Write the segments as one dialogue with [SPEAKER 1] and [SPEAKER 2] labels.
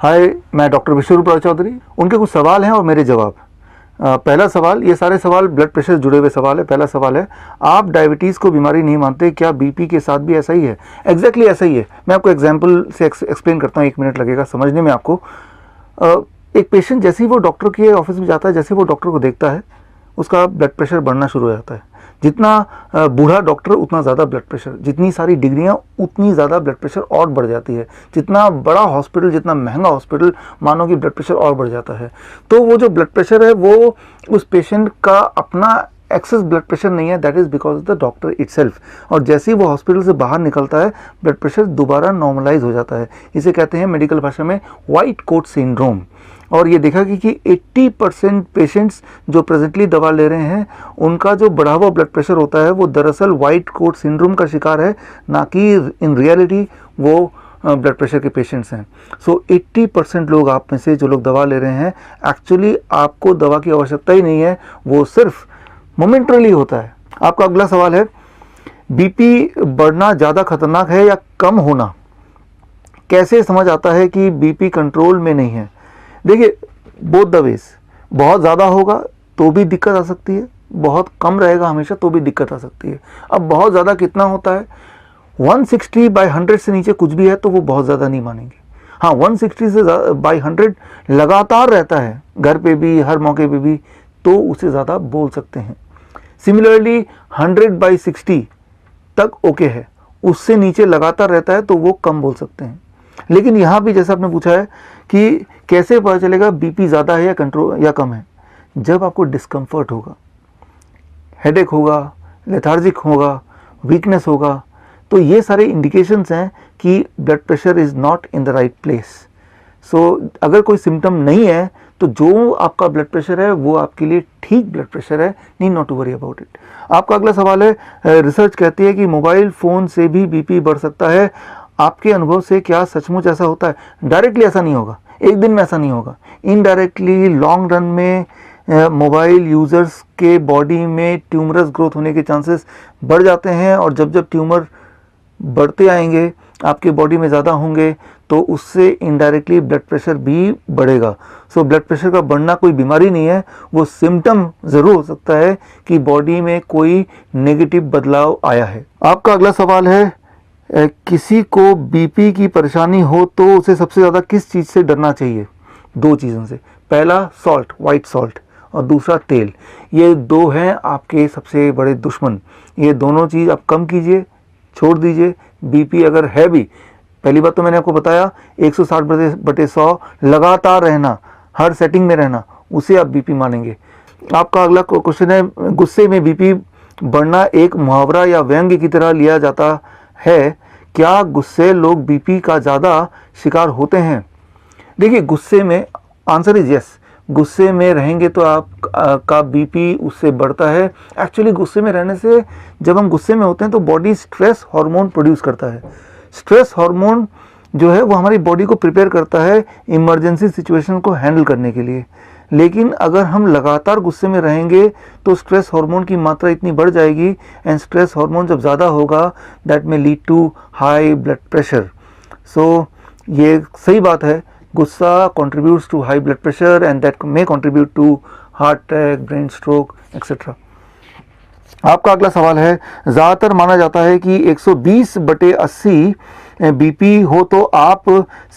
[SPEAKER 1] हाय, मैं डॉक्टर विश्वरूप चौधरी। उनके कुछ सवाल हैं और मेरे जवाब। पहला सवाल, ये सारे सवाल ब्लड प्रेशर से जुड़े हुए सवाल है। पहला सवाल है, आप डायबिटीज़ को बीमारी नहीं मानते, क्या बीपी के साथ भी ऐसा ही है? एग्जैक्टली ऐसा ही है। मैं आपको एग्जांपल से एक्सप्लेन करता हूँ, 1 मिनट लगेगा समझने में आपको। एक पेशेंट जैसे ही वो डॉक्टर के ऑफिस में जाता है, जैसे वो डॉक्टर को देखता है, उसका ब्लड प्रेशर बढ़ना शुरू हो जाता है। जितना बूढ़ा डॉक्टर उतना ज़्यादा ब्लड प्रेशर, जितनी सारी डिग्रियां उतनी ज़्यादा ब्लड प्रेशर और बढ़ जाती है। जितना बड़ा हॉस्पिटल, जितना महंगा हॉस्पिटल, मानो कि ब्लड प्रेशर और बढ़ जाता है। तो वो जो ब्लड प्रेशर है वो उस पेशेंट का अपना एक्सेस ब्लड प्रेशर नहीं है, that is because of the doctor itself. और जैसे ही वो हॉस्पिटल से बाहर निकलता है, ब्लड प्रेशर दोबारा नॉर्मलाइज हो जाता है। इसे कहते हैं मेडिकल भाषा में व्हाइट कोट सिंड्रोम। और ये देखा कि 80% पेशेंट्स जो प्रेजेंटली दवा ले रहे हैं, उनका जो बढ़ा हुआ ब्लड प्रेशर होता है वो दरअसल व्हाइट कोट सिंड्रोम का शिकार है, ना कि इन रियलिटी वो ब्लड प्रेशर के पेशेंट्स हैं। सो 80% लोग आप में से जो लोग दवा ले रहे हैं, एक्चुअली आपको दवा की आवश्यकता ही नहीं है, वो सिर्फ मोमेंटरली होता है। आपका अगला सवाल है, बीपी बढ़ना ज़्यादा खतरनाक है या कम होना? कैसे समझ आता है कि बीपी कंट्रोल में नहीं है? देखिए, बोथ द वेज। बहुत ज़्यादा होगा तो भी दिक्कत आ सकती है, बहुत कम रहेगा हमेशा तो भी दिक्कत आ सकती है। अब बहुत ज़्यादा कितना होता है? 160/100 से नीचे कुछ भी है तो वो बहुत ज़्यादा नहीं मानेंगे। हाँ, 160/100 लगातार रहता है, घर पे भी, हर मौके पे भी, तो उसे ज़्यादा बोल सकते हैं। सिमिलरली 100/60 तक ओके है, उससे नीचे लगातार रहता है तो वो कम बोल सकते हैं। लेकिन यहाँ भी जैसा आपने पूछा है कि कैसे पता चलेगा बीपी ज़्यादा है या कंट्रोल या कम है? जब आपको डिस्कम्फर्ट होगा, हेडेक होगा, लेथार्जिक होगा, वीकनेस होगा, तो ये सारे इंडिकेशंस हैं कि blood pressure is not in the right place. So अगर कोई सिम्टम नहीं है तो जो आपका ब्लड प्रेशर है वो आपके लिए ठीक ब्लड प्रेशर है, need not to worry about it. आपका अगला सवाल है, रिसर्च कहती है कि मोबाइल फ़ोन से भी बीपी बढ़ सकता है, आपके अनुभव से क्या सचमुच ऐसा होता है? डायरेक्टली ऐसा नहीं होगा, एक दिन में ऐसा नहीं होगा। इनडायरेक्टली लॉन्ग रन में मोबाइल यूज़र्स के बॉडी में ट्यूमरस ग्रोथ होने के चांसेस बढ़ जाते हैं, और जब जब ट्यूमर बढ़ते आएंगे, आपके बॉडी में ज़्यादा होंगे, तो उससे इनडायरेक्टली ब्लड प्रेशर भी बढ़ेगा। सो ब्लड प्रेशर का बढ़ना कोई बीमारी नहीं है, वो सिम्टम ज़रूर हो सकता है कि बॉडी में कोई नेगेटिव बदलाव आया है। आपका अगला सवाल है, किसी को बीपी की परेशानी हो तो उसे सबसे ज़्यादा किस चीज़ से डरना चाहिए? 2 चीज़ों से। पहला सॉल्ट, वाइट सॉल्ट, और दूसरा तेल। ये 2 हैं आपके सबसे बड़े दुश्मन। ये दोनों चीज़ आप कम कीजिए, छोड़ दीजिए। बीपी अगर है भी, पहली बात तो मैंने आपको बताया, 160/100 लगातार रहना, हर सेटिंग में रहना, उसे आप बीपी मानेंगे। आपका अगला क्वेश्चन है, गुस्से में बीपी बढ़ना एक मुहावरा या व्यंग्य की तरह लिया जाता है, क्या गुस्से लोग बीपी का ज़्यादा शिकार होते हैं? देखिए, गुस्से में आंसर इज यस। गुस्से में रहेंगे तो आप का बीपी उससे बढ़ता है। एक्चुअली गुस्से में रहने से, जब हम गुस्से में होते हैं तो बॉडी स्ट्रेस हार्मोन प्रोड्यूस करता है। स्ट्रेस हार्मोन जो है वो हमारी बॉडी को प्रिपेयर करता है इमरजेंसी सिचुएशन को हैंडल करने के लिए। लेकिन अगर हम लगातार गुस्से में रहेंगे तो स्ट्रेस हार्मोन की मात्रा इतनी बढ़ जाएगी, एंड स्ट्रेस हार्मोन जब ज़्यादा होगा, दैट में lead to high blood pressure. So ये सही बात है, गुस्सा contributes to high blood pressure and that may contribute to heart attack, brain stroke etcetera. आपका अगला सवाल है, ज़्यादातर माना जाता है कि 120/80 बीपी हो तो आप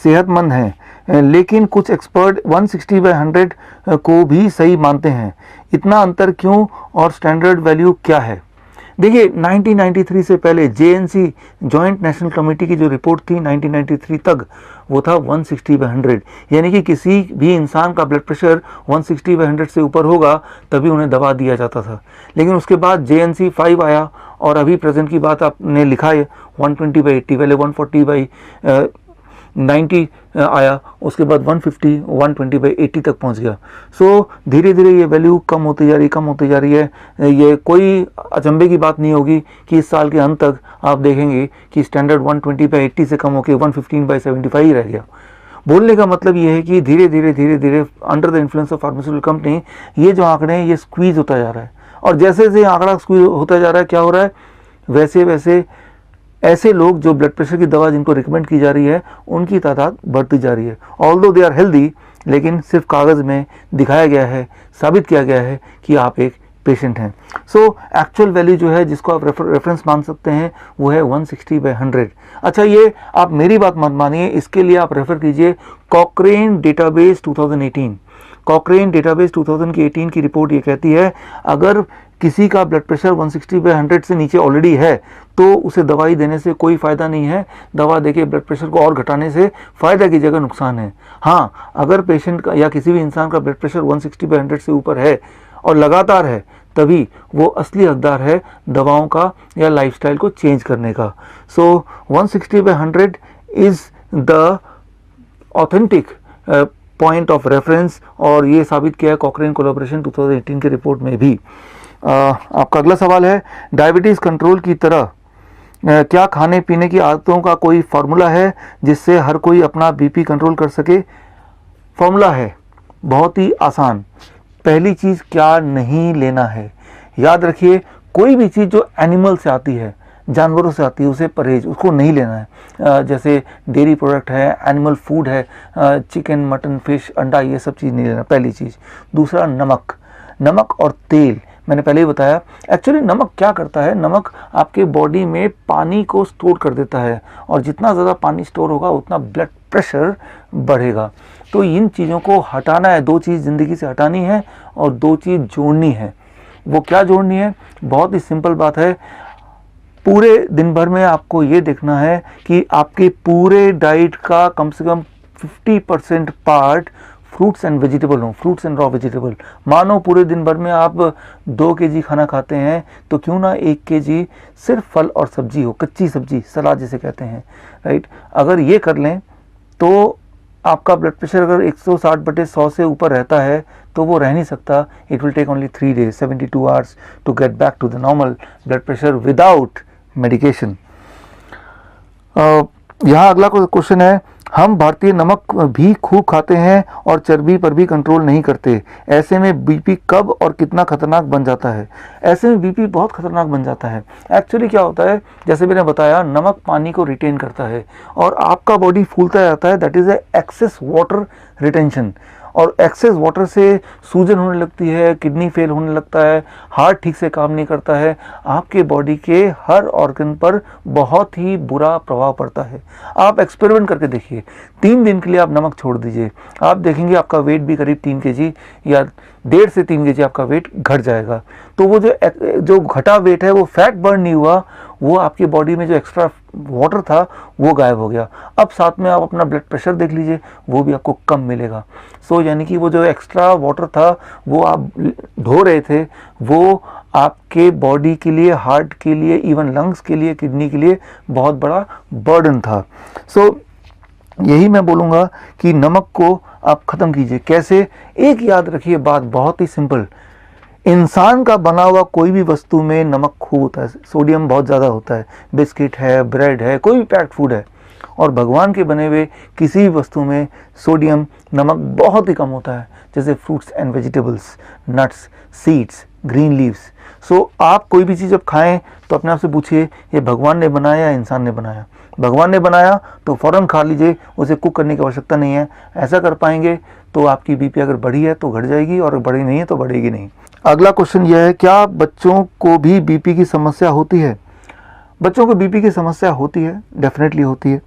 [SPEAKER 1] सेहतमंद हैं, लेकिन कुछ एक्सपर्ट 160/100 को भी सही मानते हैं। इतना अंतर क्यों और स्टैंडर्ड वैल्यू क्या है? देखिए, 1993 से पहले JNC जॉइंट नेशनल कमेटी की जो रिपोर्ट थी 1993 तक, वो था 160/100, यानी कि किसी भी इंसान का ब्लड प्रेशर 160/100 से ऊपर होगा तभी उन्हें दवा दिया जाता था। लेकिन उसके बाद JNC 5 आया, और अभी प्रेजेंट की बात आपने लिखा है 120/80, पहले 140/90 आया, उसके बाद 150, 120/80 तक पहुंच गया। सो धीरे धीरे ये वैल्यू कम होती जा रही, कम होती जा रही है। ये कोई अचंभे की बात नहीं होगी कि इस साल के अंत तक आप देखेंगे कि स्टैंडर्ड 120/80 से कम होकर 115/75 ही रह गया। बोलने का मतलब ये है कि धीरे धीरे under the influence of pharmaceutical company ये जो आंकड़े हैं ये स्क्वीज होता जा रहा है, और जैसे जैसे आंकड़ा स्क्वीज होता जा रहा है, क्या हो रहा है, वैसे वैसे ऐसे लोग जो ब्लड प्रेशर की दवा जिनको रिकमेंड की जा रही है उनकी तादाद बढ़ती जा रही है। ऑल्दो दे आर हेल्दी, लेकिन सिर्फ कागज़ में दिखाया गया है, साबित किया गया है कि आप एक पेशेंट हैं। सो एक्चुअल वैल्यू जो है जिसको आप रेफरेंस मान सकते हैं वो है 160/100। अच्छा, ये आप मेरी बात मत मानिए, इसके लिए आप रेफर कीजिए कॉकरेन डेटाबेस 2018। कॉकरेन डेटाबेस 2018 की रिपोर्ट ये कहती है अगर किसी का ब्लड प्रेशर 160/100 से नीचे ऑलरेडी है तो उसे दवाई देने से कोई फ़ायदा नहीं है। दवा देके ब्लड प्रेशर को और घटाने से फ़ायदा की जगह नुकसान है। हाँ, अगर पेशेंट का या किसी भी इंसान का ब्लड प्रेशर 160/100 से ऊपर है और लगातार है, तभी वो असली हकदार है दवाओं का या लाइफस्टाइल को चेंज करने का। सो 160/100 is the authentic point of reference, और ये साबित किया है कॉकरेन कोलैबोरेशन 2018 की रिपोर्ट में भी। आपका अगला सवाल है, डायबिटीज़ कंट्रोल की तरह क्या खाने पीने की आदतों का कोई फार्मूला है जिससे हर कोई अपना बीपी कंट्रोल कर सके? फार्मूला है, बहुत ही आसान। पहली चीज़, क्या नहीं लेना है। याद रखिए, कोई भी चीज़ जो एनिमल से आती है, जानवरों से आती है, उसे परहेज, उसको नहीं लेना है। जैसे डेयरी प्रोडक्ट है, एनिमल फूड है, चिकन, मटन, फिश, अंडा, ये सब चीज़ नहीं लेना, पहली चीज़। दूसरा, नमक और तेल, मैंने पहले ही बताया। एक्चुअली नमक क्या करता है, नमक आपके बॉडी में पानी को स्टोर कर देता है, और जितना ज़्यादा पानी स्टोर होगा उतना ब्लड प्रेशर बढ़ेगा। तो इन चीज़ों को हटाना है। दो चीज़ ज़िंदगी से हटानी है और दो चीज़ जोड़नी है। वो क्या जोड़नी है? बहुत ही सिंपल बात है। पूरे दिन भर में आपको ये देखना है कि आपके पूरे डाइट का कम से कम 50% पार्ट फ्रूट्स एंड वेजिटेबल हो, फ्रूट्स एंड रॉ वेजिटेबल। मानो पूरे दिन भर में आप 2 kg खाना खाते हैं तो क्यों ना 1 kg सिर्फ फल और सब्जी हो, कच्ची सब्जी, सलाद जिसे कहते हैं, राइट। अगर ये कर लें तो आपका ब्लड प्रेशर अगर 160/100 से ऊपर रहता है तो वो रह नहीं सकता। It will take only 3 days, 72 hours to get back to the normal blood pressure without medication. यहाँ अगला क्वेश्चन है, हम भारतीय नमक भी खूब खाते हैं और चर्बी पर भी कंट्रोल नहीं करते, ऐसे में बीपी कब और कितना खतरनाक बन जाता है? ऐसे में बीपी बहुत खतरनाक बन जाता है। एक्चुअली क्या होता है, जैसे मैंने बताया, नमक पानी को रिटेन करता है और आपका बॉडी फूलता जाता है, that is a excess water retention. और एक्सेस वाटर से सूजन होने लगती है, किडनी फेल होने लगता है, हार्ट ठीक से काम नहीं करता है, आपके बॉडी के हर ऑर्गन पर बहुत ही बुरा प्रभाव पड़ता है। आप एक्सपेरिमेंट करके देखिए, 3 दिन के लिए आप नमक छोड़ दीजिए, आप देखेंगे आपका वेट भी करीब 3 kg या 1.5 से 3 kg आपका वेट घट जाएगा। तो वो जो घटा वेट है वो फैट बर्न नहीं हुआ, वो आपकी बॉडी में जो एक्स्ट्रा वाटर था वो गायब हो गया। अब साथ में आप अपना ब्लड प्रेशर देख लीजिए, वो भी आपको कम मिलेगा। सो यानी कि वो जो एक्स्ट्रा वाटर था वो आप ढो रहे थे, वो आपके बॉडी के लिए, हार्ट के लिए, इवन लंग्स के लिए, किडनी के लिए बहुत बड़ा बर्डन था। सो यही मैं बोलूँगा कि नमक को आप ख़त्म कीजिए। कैसे? एक याद रखिए बात, बहुत ही सिंपल। इंसान का बना हुआ कोई भी वस्तु में नमक खूब होता है, सोडियम बहुत ज़्यादा होता है। बिस्किट है, ब्रेड है, कोई भी पैक्ड फूड है। और भगवान के बने हुए किसी भी वस्तु में सोडियम, नमक बहुत ही कम होता है, जैसे fruits and vegetables, nuts, seeds, green leaves. So आप कोई भी चीज़ जब खाएं तो अपने आप से पूछिए, ये भगवान ने बनाया या इंसान ने बनाया? भगवान ने बनाया तो फ़ौरन खा लीजिए, उसे कुक करने की आवश्यकता नहीं है। ऐसा कर पाएंगे तो आपकी बीपी अगर बढ़ी है तो घट जाएगी, और बढ़ी नहीं है तो बढ़ेगी नहीं। अगला क्वेश्चन यह है, क्या बच्चों को भी बीपी की समस्या होती है? बच्चों को बीपी की समस्या होती है, डेफिनेटली होती है।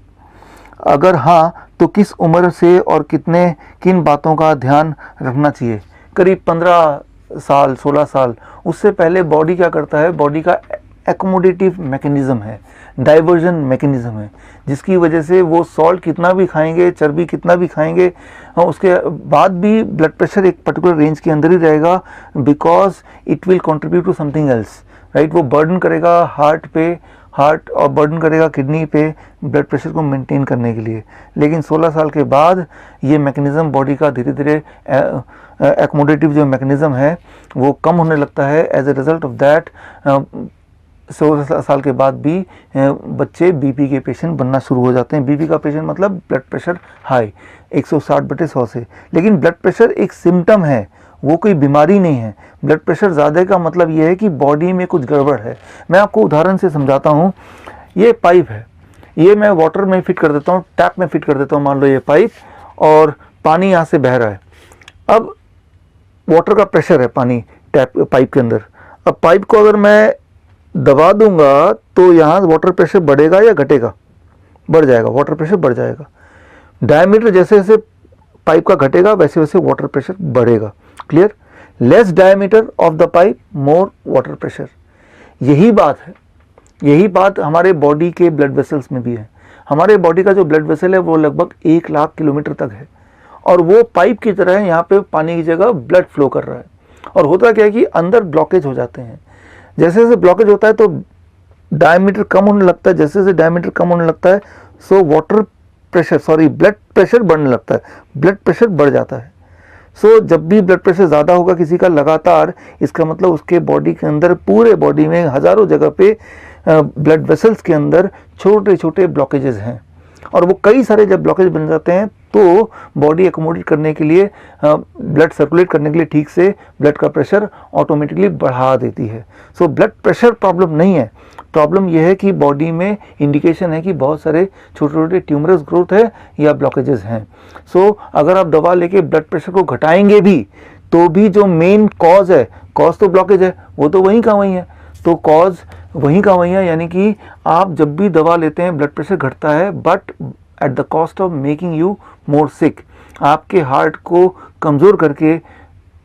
[SPEAKER 1] अगर हाँ तो किस उम्र से और किन बातों का ध्यान रखना चाहिए? करीब 15 साल, 16 साल। उससे पहले बॉडी क्या करता है, बॉडी का एकोमोडेटिव मैकेनिज़्म है, डाइवर्जन मैकेनिज़्म है, जिसकी वजह से वो सॉल्ट कितना भी खाएंगे, चर्बी कितना भी खाएंगे, उसके बाद भी ब्लड प्रेशर एक पर्टिकुलर रेंज के अंदर ही रहेगा, because it will contribute to something else, right. वो बर्डन करेगा हार्ट और बर्डन करेगा किडनी पे ब्लड प्रेशर को मेंटेन करने के लिए। लेकिन 16 साल के बाद ये मैकेनिज़्म बॉडी का धीरे धीरे एकोमोडेटिव जो मैकेनिज़्म है वो कम होने लगता है। As a result of that 16 साल के बाद भी बच्चे बीपी के पेशेंट बनना शुरू हो जाते हैं। बीपी का पेशेंट मतलब ब्लड प्रेशर हाई 160/100 से। लेकिन ब्लड प्रेशर एक सिम्टम है, वो कोई बीमारी नहीं है। ब्लड प्रेशर ज़्यादा का मतलब ये है कि बॉडी में कुछ गड़बड़ है। मैं आपको उदाहरण से समझाता हूँ। ये पाइप है, ये मैं वाटर में फिट कर देता हूँ, टैप में फिट कर देता हूँ, मान लो ये पाइप, और पानी यहाँ से बह रहा है। अब वाटर का प्रेशर है पानी टैप पाइप के अंदर। अब पाइप को अगर मैं दबा दूंगा तो यहाँ वाटर प्रेशर बढ़ेगा या घटेगा? बढ़ जाएगा, वाटर प्रेशर बढ़ जाएगा। डायमीटर जैसे जैसे पाइप का घटेगा वैसे वैसे वाटर प्रेशर बढ़ेगा। Clear? Less diameter of the pipe, more water pressure. यही बात है, यही बात हमारे बॉडी के ब्लड वेसल्स में भी है। हमारे बॉडी का जो ब्लड वेसल है वो लगभग 1 लाख किलोमीटर तक है, और वो पाइप की तरह है, यहाँ पे पानी की जगह ब्लड फ्लो कर रहा है। और होता क्या है कि अंदर ब्लॉकेज हो जाते हैं। जैसे जैसे ब्लॉकेज होता है तो डायमीटर कम होने लगता है, जैसे जैसे डायमीटर कम होने लगता है so water pressure, sorry blood pressure बढ़ने लगता है, ब्लड प्रेशर बढ़ जाता है। सो जब भी ब्लड प्रेशर ज़्यादा होगा किसी का लगातार, इसका मतलब उसके बॉडी के अंदर, पूरे बॉडी में हज़ारों जगह पे ब्लड वेसल्स के अंदर छोटे छोटे ब्लॉकेजेस हैं, और वो कई सारे जब ब्लॉकेज बन जाते हैं तो बॉडी एकोमोडेट करने के लिए, ब्लड सर्कुलेट करने के लिए ठीक से ब्लड का प्रेशर ऑटोमेटिकली बढ़ा देती है। सो ब्लड प्रेशर प्रॉब्लम नहीं है, प्रॉब्लम यह है कि बॉडी में इंडिकेशन है कि बहुत सारे छोटे छोटे ट्यूमरस ग्रोथ है या ब्लॉकेजेस हैं। सो अगर आप दवा लेके ब्लड प्रेशर को घटाएंगे भी तो भी जो मेन कॉज है, कॉज तो ब्लॉकेज है, वो तो वहीं का वहीं है, तो कॉज वहीं का वहीं है। यानी कि आप जब भी दवा लेते हैं ब्लड प्रेशर घटता है, but at the cost of making you more sick. आपके हार्ट को कमज़ोर करके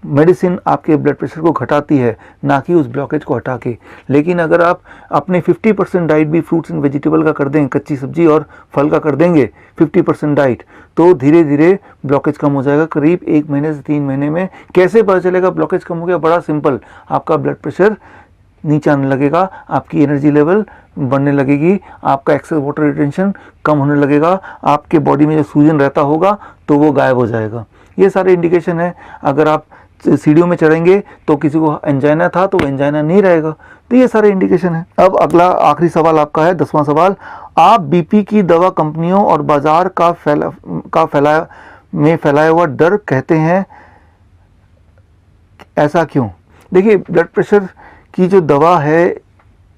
[SPEAKER 1] मेडिसिन आपके ब्लड प्रेशर को घटाती है, ना कि उस ब्लॉकेज को हटा के। लेकिन अगर आप अपने 50% डाइट भी फ्रूट्स एंड वेजिटेबल का कर दें, कच्ची सब्जी और फल का कर देंगे 50% डाइट, तो धीरे धीरे ब्लॉकेज कम हो जाएगा। करीब 1 महीने से 3 महीने में कैसे पता चलेगा ब्लॉकेज कम हो गया? बड़ा सिंपल, आपका ब्लड प्रेशर नीचे आने लगेगा, आपकी एनर्जी लेवल बढ़ने लगेगी, आपका एक्सेस वाटर रिटेंशन कम होने लगेगा, आपके बॉडी में जो सूजन रहता होगा तो वो गायब हो जाएगा। ये सारे इंडिकेशन है। अगर आप सीढ़ियों में चढ़ेंगे तो किसी को एंजाइना था तो एंजाइना नहीं रहेगा, तो ये सारे इंडिकेशन है। अब अगला आखिरी सवाल आपका है, 10वां सवाल। आप बीपी की दवा कंपनियों और बाजार का फैलाया हुआ डर कहते हैं, ऐसा क्यों? देखिए, ब्लड प्रेशर की जो दवा है,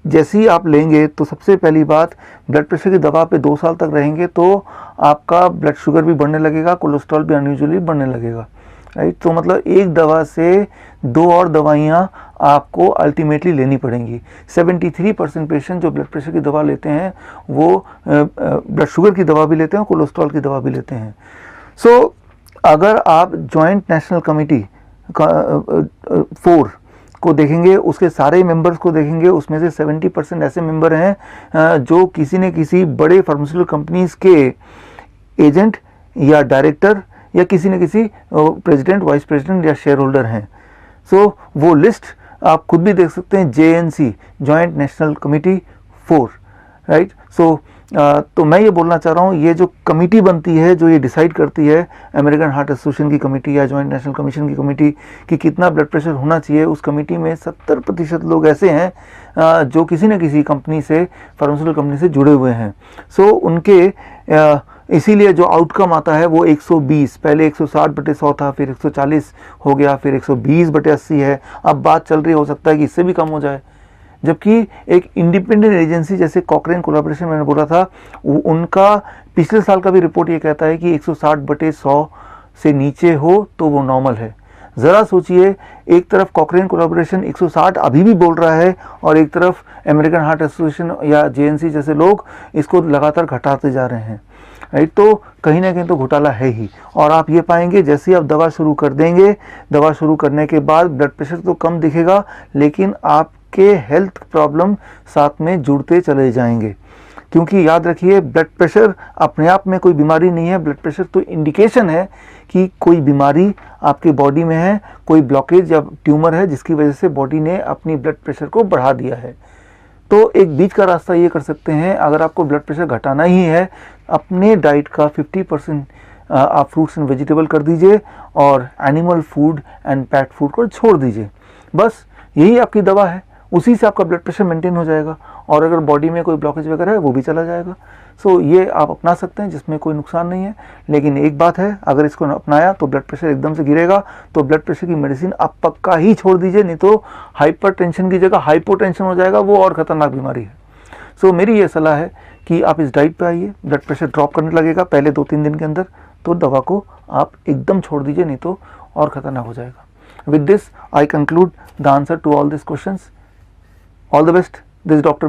[SPEAKER 1] जैसे ही आप लेंगे तो सबसे पहली बात, ब्लड प्रेशर की दवा पे 2 साल तक रहेंगे तो आपका ब्लड शुगर भी बढ़ने लगेगा, कोलेस्ट्रॉल भी अनयूजुअली बढ़ने लगेगा, राइट। तो मतलब एक दवा से 2 और दवाइयाँ आपको अल्टीमेटली लेनी पड़ेंगी। 73% पेशेंट जो ब्लड प्रेशर की दवा लेते हैं वो ब्लड शुगर की दवा भी लेते हैं, कोलेस्ट्रॉल की दवा भी लेते हैं। सो अगर आप जॉइंट नेशनल कमेटी 4 को देखेंगे, उसके सारे मेंबर्स को देखेंगे, उसमें से 70% ऐसे मेंबर हैं जो किसी न किसी बड़े फार्मास्यूटिकल कंपनीज के एजेंट या डायरेक्टर या किसी न किसी प्रेसिडेंट, वाइस प्रेसिडेंट या शेयर होल्डर हैं। सो वो लिस्ट आप खुद भी देख सकते हैं, JNC, joint national committee 4, right. So तो मैं ये बोलना चाह रहा हूँ, ये जो कमेटी बनती है जो ये डिसाइड करती है, अमेरिकन हार्ट एसोसिएशन की कमेटी या जॉइंट नेशनल कमीशन की कमेटी, कि कितना ब्लड प्रेशर होना चाहिए, उस कमेटी में 70% लोग ऐसे हैं जो किसी न किसी कंपनी से, फार्मास्यूटिकल कंपनी से जुड़े हुए हैं। सो उनके इसीलिए जो आउटकम आता है वो 120, पहले 160/100 था, फिर 140 हो गया, फिर 120/80 है, अब बात चल रही, हो सकता है कि इससे भी कम हो जाए। जबकि एक इंडिपेंडेंट एजेंसी जैसे कॉकरेन कोलैबोरेशन मैंने बोला था, उनका पिछले साल का भी रिपोर्ट ये कहता है कि 160/100 से नीचे हो तो वो नॉर्मल है। ज़रा सोचिए, एक तरफ कॉकरेन कोलैबोरेशन 160 अभी भी बोल रहा है, और एक तरफ अमेरिकन हार्ट एसोसिएशन या JNC जैसे लोग इसको लगातार घटाते जा रहे हैं, राइट। तो कहीं ना कहीं तो घोटाला है ही। और आप ये पाएंगे जैसे ही आप दवा शुरू कर देंगे, दवा शुरू करने के बाद ब्लड प्रेशर तो कम दिखेगा, लेकिन आपके हेल्थ प्रॉब्लम साथ में जुड़ते चले जाएंगे। क्योंकि याद रखिए, ब्लड प्रेशर अपने आप में कोई बीमारी नहीं है, ब्लड प्रेशर तो इंडिकेशन है कि कोई बीमारी आपके बॉडी में है, कोई ब्लॉकेज या ट्यूमर है जिसकी वजह से बॉडी ने अपनी ब्लड प्रेशर को बढ़ा दिया है। तो एक बीच का रास्ता ये कर सकते हैं, अगर आपको ब्लड प्रेशर घटाना ही है, अपने डाइट का 50% आप फ्रूट्स एंड वेजिटेबल कर दीजिए और animal food and PAT food को छोड़ दीजिए। बस यही आपकी दवा है, उसी से आपका ब्लड प्रेशर मेंटेन हो जाएगा, और अगर बॉडी में कोई ब्लॉकेज वगैरह है वो भी चला जाएगा। सो ये आप अपना सकते हैं, जिसमें कोई नुकसान नहीं है। लेकिन एक बात है, अगर इसको अपनाया तो ब्लड प्रेशर एकदम से गिरेगा, तो ब्लड प्रेशर की मेडिसिन आप पक्का ही छोड़ दीजिए, नहीं तो हाइपरटेंशन की जगह हाइपोटेंशन हो जाएगा, वो और ख़तरनाक बीमारी है। सो मेरी ये सलाह है कि आप इस डाइट पे आइए, ब्लड प्रेशर ड्रॉप करने लगेगा पहले 2-3 दिन के अंदर, तो दवा को आप एकदम छोड़ दीजिए, नहीं तो और ख़तरनाक हो जाएगा। With this I conclude the answer to all this questions. All the best, this doctor